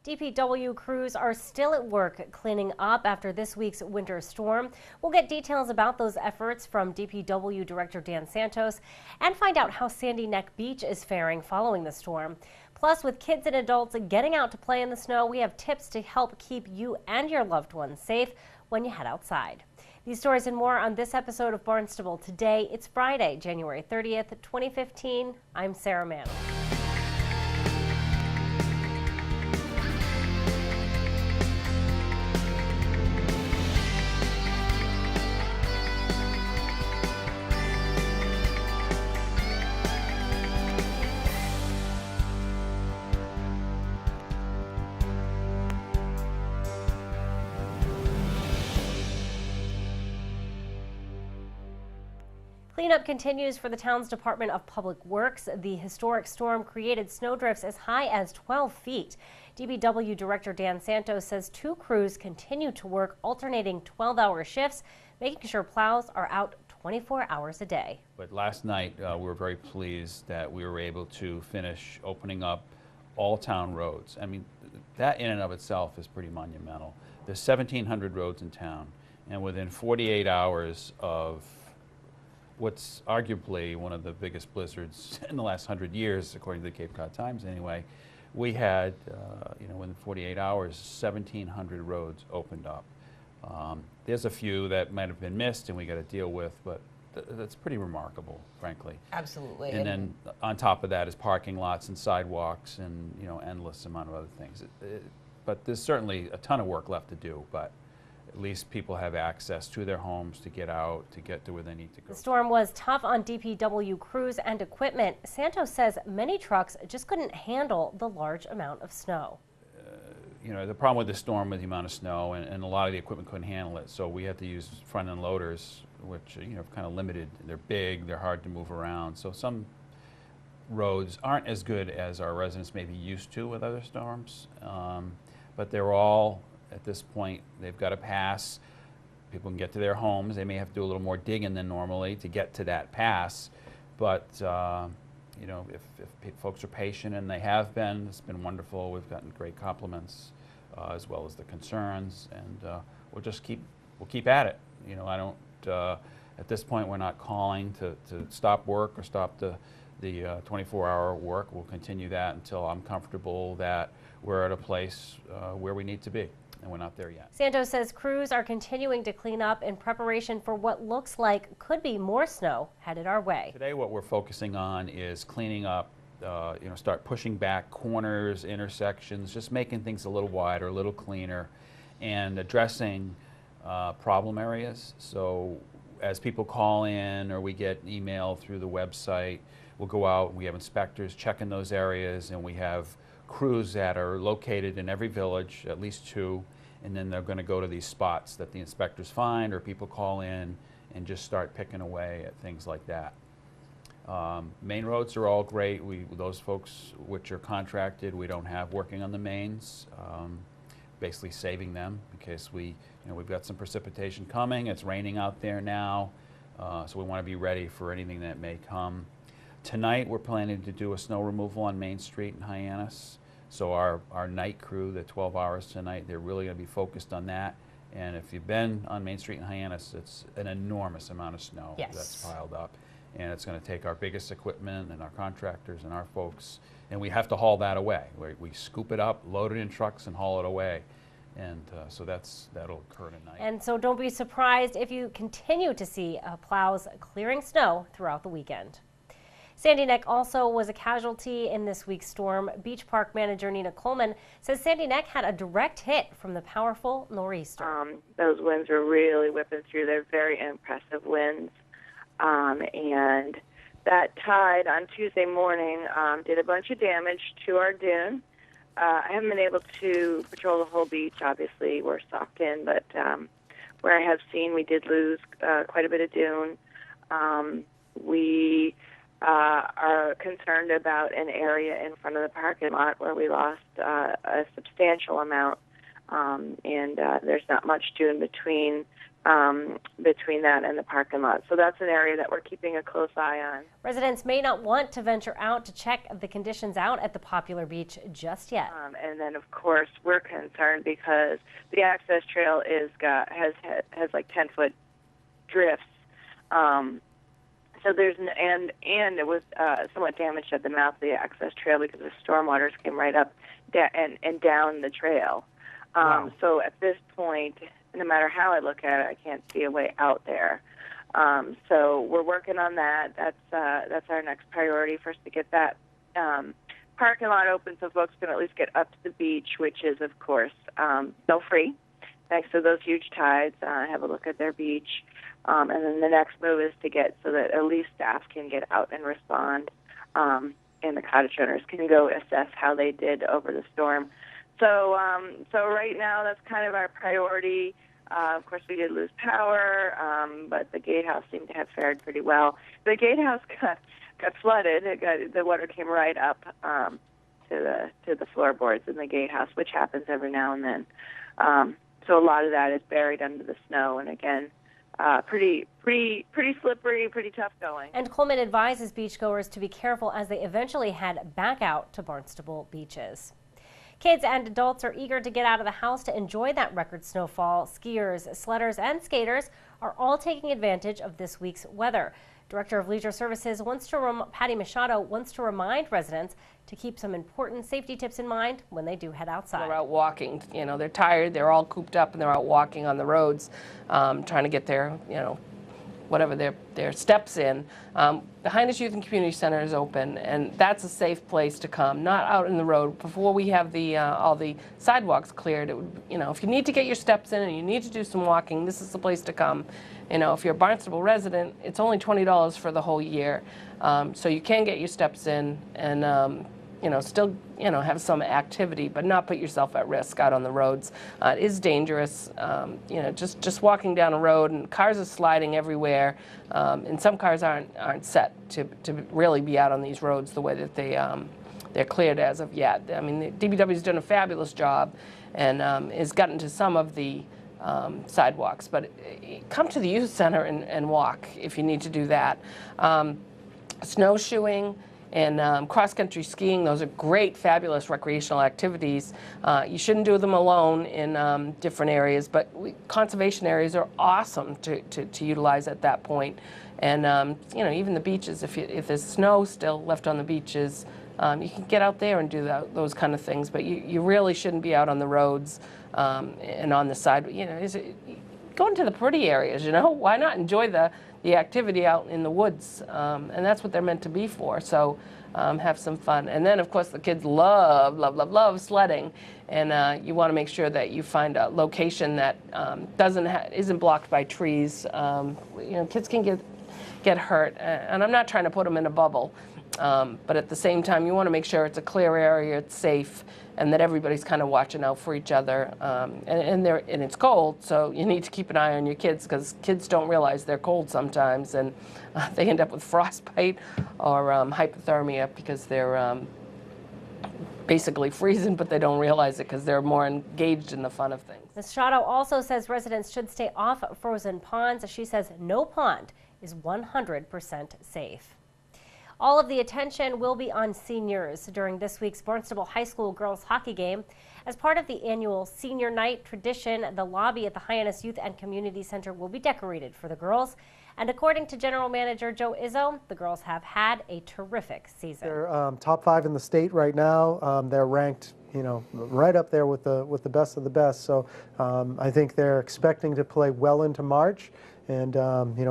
DPW crews are still at work cleaning up after this week's winter storm. We'll get details about those efforts from DPW Director Dan Santos and find out how Sandy Neck Beach is faring following the storm. Plus, with kids and adults getting out to play in the snow, we have tips to help keep you and your loved ones safe when you head outside. These stories and more on this episode of Barnstable Today. It's Friday, January 30th, 2015. I'm Sarah Mann. Cleanup continues for the town's Department of Public Works. The historic storm created snowdrifts as high as 12 feet. DPW Director Dan Santos says 2 crews continue to work alternating 12-hour shifts, making sure plows are out 24 hours a day. But last night we were very pleased that we were able to finish opening up all town roads. I mean, that in and of itself is pretty monumental. There's 1,700 roads in town, and within 48 hours of what's arguably one of the biggest blizzards in the last 100 years, according to the Cape Cod Times anyway, we had, within 48 hours, 1,700 roads opened up. There's a few that might have been missed and we got to deal with, but that's pretty remarkable, frankly. Absolutely. And then on top of that is parking lots and sidewalks and, endless amount of other things. But there's certainly a ton of work left to do, but at least people have access to their homes to get out, to get to where they need to go. The storm was tough on DPW crews and equipment. Santos says many trucks just couldn't handle the large amount of snow. The problem with the storm was the amount of snow, and a lot of the equipment couldn't handle it. So we had to use front-end loaders, which kind of limited. They're big, they're hard to move around. So some roads aren't as good as our residents may be used to with other storms, but they're all, at this point, they've got to pass. People can get to their homes. They may have to do a little more digging than normally to get to that pass. But, if folks are patient, and they have been, it's been wonderful. We've gotten great compliments, as well as the concerns, and we'll keep at it. At this point, we're not calling to stop work or stop the 24-hour work. We'll continue that until I'm comfortable that we're at a place where we need to be. And we're not there yet. Santos says crews are continuing to clean up in preparation for what looks like could be more snow headed our way. Today what we're focusing on is cleaning up, start pushing back corners, intersections, just making things a little wider, a little cleaner, and addressing problem areas. So as people call in or we get email through the website, we'll go out, we have inspectors checking those areas, and we have crews that are located in every village, at least 2, and then they're going to go to these spots that the inspectors find or people call in and just start picking away at things like that. Main roads are all great. Those folks which are contracted, we don't have working on the mains, basically saving them because we've got some precipitation coming. It's raining out there now, so we want to be ready for anything that may come. Tonight we're planning to do a snow removal on Main Street in Hyannis. So our night crew, the 12 hours tonight, they're really going to be focused on that. And if you've been on Main Street in Hyannis, it's an enormous amount of snow that's piled up. And it's going to take our biggest equipment and our contractors and our folks, and we have to haul that away. We scoop it up, load it in trucks, and haul it away. And so that'll occur tonight. And so don't be surprised if you continue to see plows clearing snow throughout the weekend. Sandy Neck also was a casualty in this week's storm. Beach Park manager Nina Coleman says Sandy Neck had a direct hit from the powerful nor'easter. Those winds were really whipping through. They're very impressive winds. And that tide on Tuesday morning did a bunch of damage to our dune. I haven't been able to patrol the whole beach. Obviously, we're socked in, but where I have seen, we did lose quite a bit of dune. We are concerned about an area in front of the parking lot where we lost a substantial amount and there's not much dune between that and the parking lot. So that's an area that we're keeping a close eye on. Residents may not want to venture out to check the conditions out at the popular beach just yet. And then, of course, we're concerned because the access trail has like 10-foot drifts. So there's and it was somewhat damaged at the mouth of the access trail because the stormwaters came right up and down the trail. Wow. So at this point, no matter how I look at it, I can't see a way out there. So we're working on that. That's our next priority for us to get that parking lot open so folks can at least get up to the beach, which is, of course, no free. Thanks to those huge tides, have a look at their beach. And then the next move is to get so that at least staff can get out and respond, and the cottage owners can go assess how they did over the storm. So right now that's kind of our priority. Of course, we did lose power, but the gatehouse seemed to have fared pretty well. The gatehouse got flooded. The water came right up to the floorboards in the gatehouse, which happens every now and then. So a lot of that is buried under the snow, and again, pretty slippery, pretty tough going. And Coleman advises beachgoers to be careful as they eventually head back out to Barnstable beaches. Kids and adults are eager to get out of the house to enjoy that record snowfall. Skiers, sledders, and skaters are all taking advantage of this week's weather. Director of Leisure Services Patty Machado wants to remind residents to keep some important safety tips in mind when they do head outside. They're out walking. You know, they're tired. They're all cooped up, and they're out walking on the roads, trying to get their, whatever their steps in. The Hyannis Youth and Community Center is open, and that's a safe place to come, not out in the road. Before we have all the sidewalks cleared, it would, if you need to get your steps in and you need to do some walking, this is the place to come. If you're a Barnstable resident, it's only $20 for the whole year, so you can get your steps in and still have some activity, but not put yourself at risk out on the roads. It is dangerous, just walking down a road, and cars are sliding everywhere, and some cars aren't set to really be out on these roads the way that they're cleared as of yet. I mean, the DPW's done a fabulous job and has gotten to some of the sidewalks, but come to the youth center and walk if you need to do that. Snowshoeing and cross-country skiing, those are great, fabulous recreational activities. You shouldn't do them alone in different areas, but conservation areas are awesome to utilize at that point. And even the beaches, if there's snow still left on the beaches, you can get out there and do those kind of things, but you really shouldn't be out on the roads and on the side. Go into the pretty areas, why not enjoy the activity out in the woods, and that's what they're meant to be for. So have some fun. And then, of course, the kids love sledding, and you want to make sure that you find a location that isn't blocked by trees. Kids can get hurt, and I'm not trying to put them in a bubble, but at the same time, you want to make sure it's a clear area, it's safe, and that everybody's kind of watching out for each other. And it's cold, so you need to keep an eye on your kids, because kids don't realize they're cold sometimes, and they end up with frostbite or hypothermia because they're basically freezing, but they don't realize it because they're more engaged in the fun of things. Ms. Shadow also says residents should stay off frozen ponds. She says no pond is 100% safe. All of the attention will be on seniors during this week's Barnstable High School girls hockey game. As part of the annual senior night tradition, the lobby at the Hyannis Youth and Community Center will be decorated for the girls. And according to General Manager Joe Izzo, the girls have had a terrific season. They're top 5 in the state right now. They're ranked, right up there with the best of the best. So I think they're expecting to play well into March and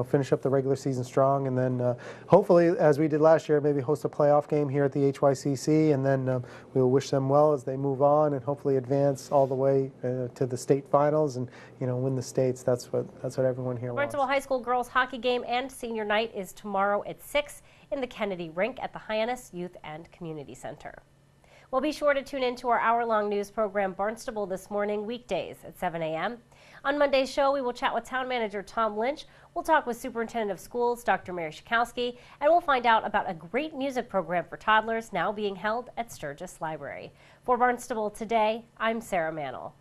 finish up the regular season strong, and then hopefully, as we did last year, maybe host a playoff game here at the HYCC, and then we'll wish them well as they move on and hopefully advance all the way to the state finals and win the states. That's what everyone here wants. Barnstable High School girls hockey game and senior night is tomorrow at 6 in the Kennedy Rink at the Hyannis Youth and Community Center. Well, be sure to tune in to our hour-long news program, Barnstable This Morning, weekdays at 7 a.m. On Monday's show, we will chat with Town Manager Tom Lynch. We'll talk with Superintendent of Schools, Dr. Mary Schakowsky, and we'll find out about a great music program for toddlers now being held at Sturgis Library. For Barnstable Today, I'm Sarah Mannel.